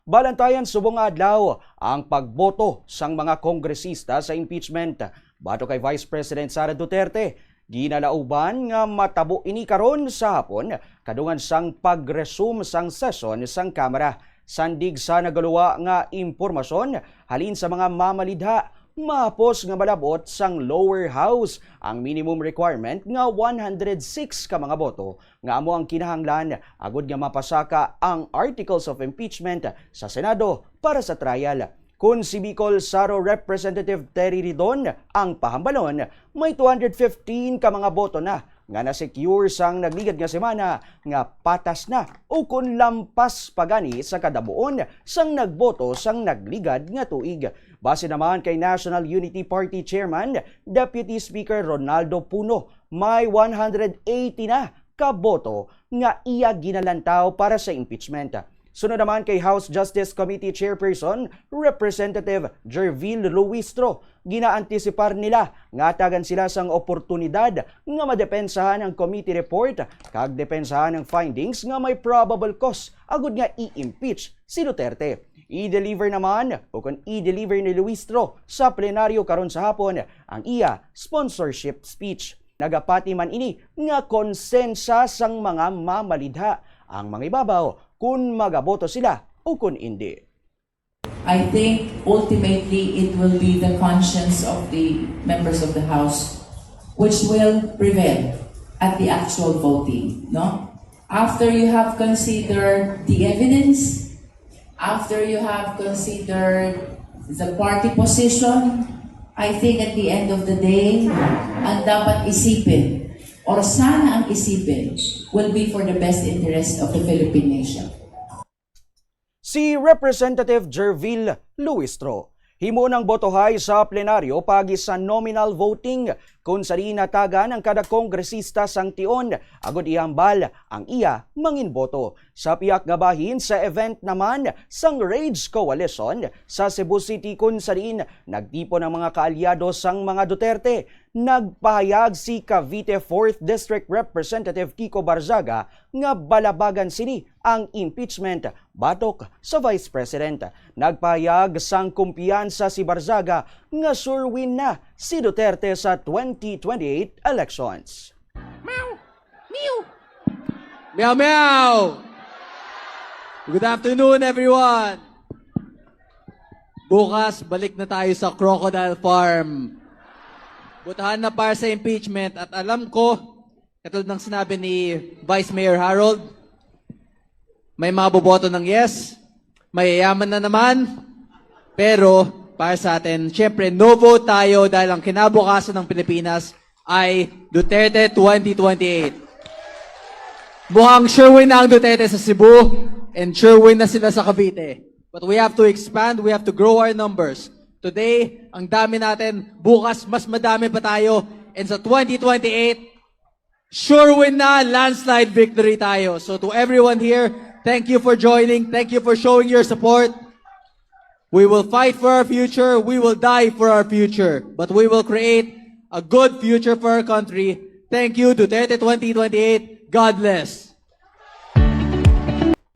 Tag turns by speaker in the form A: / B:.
A: Balantayan subong adlaw ang pagboto sang mga kongresista sa impeachment bato kay Vice President Sara Duterte. Ginalauban nga matabo ini karon sa hapon kadungan sang pag-resume sang session sang Kamara. Sandig sa nagaluwa nga impormasyon halin sa mga mamalidha, mahapos nga malabot sang lower house ang minimum requirement nga 106 ka mga boto nga amo ang kinahanglan agud nga mapasaka ang articles of impeachment sa Senado para sa trial. Kung si Bicol Saro Representative Terry Ridon ang pahambalon, may 215 ka mga boto na nga na-secure sang nagligad nga semana nga patas na o kung lampas pagani sa kadabuon sang nagboto sang nagligad nga tuig. Base naman kay National Unity Party Chairman, Deputy Speaker Ronaldo Puno, may 180 na ka boto nga iya ginalantaw para sa impeachment. Sunod naman kay House Justice Committee Chairperson, Representative Jervil Luistro, ginaantisipar nila nga tagan sila sang oportunidad nga madepensahan ang committee report kag depensahan ang findings nga may probable cause agud nga i-impeach si Duterte. I-deliver naman o kung i-deliver ni Luistro sa plenaryo karon sa hapon ang iya sponsorship speech. Nagapati man ini nga konsensa sang mga mamalidha ang mga ibabaw kung magaboto sila o kung hindi.
B: I think ultimately it will be the conscience of the members of the House which will prevail at the actual voting, no? After you have considered the evidence, after you have considered the party position, I think at the end of the day, ang dapat isipin, or sana ang isipin, will be for the best interest of the Philippine nation.
A: Si Representative Jervil Luistro, himo ng botohay sa plenaryo pagi sa nominal voting kung sa natagan ang kada kongresista sang tion agud ihambal ang iya manginboto. Sa piyak nga bahin sa event naman sang Rage Coalition sa Cebu City kung sa nagtipo ng mga kaalyado sang mga Duterte. Nagpahayag si Cavite 4th District Representative Kiko Barzaga nga balabagan sini ang impeachment batok sa Vice President. Nagpahayag sang kumpiyansa si Barzaga nga sure win na si Duterte sa 2028 elections.
C: Meow! Meow!
D: Meow meow! Good afternoon everyone! Bukas, balik na tayo sa Crocodile Farm. Botahan na para sa impeachment at alam ko, katulad ng sinabi ni Vice Mayor Harold, may mga boboto ng yes, mayayaman na naman, pero para sa atin, syempre no vote tayo dahil ang kinabukasan ng Pilipinas ay Duterte 2028. Mukhang sure win na ang Duterte sa Cebu and sure win na sila sa Cavite. But we have to expand, we have to grow our numbers. Today, ang dami natin. Bukas, mas madami pa tayo. And sa 2028, sure win na, landslide victory tayo. So to everyone here, thank you for joining. Thank you for showing your support. We will fight for our future. We will die for our future. But we will create a good future for our country. Thank you, Duterte 2028. God bless.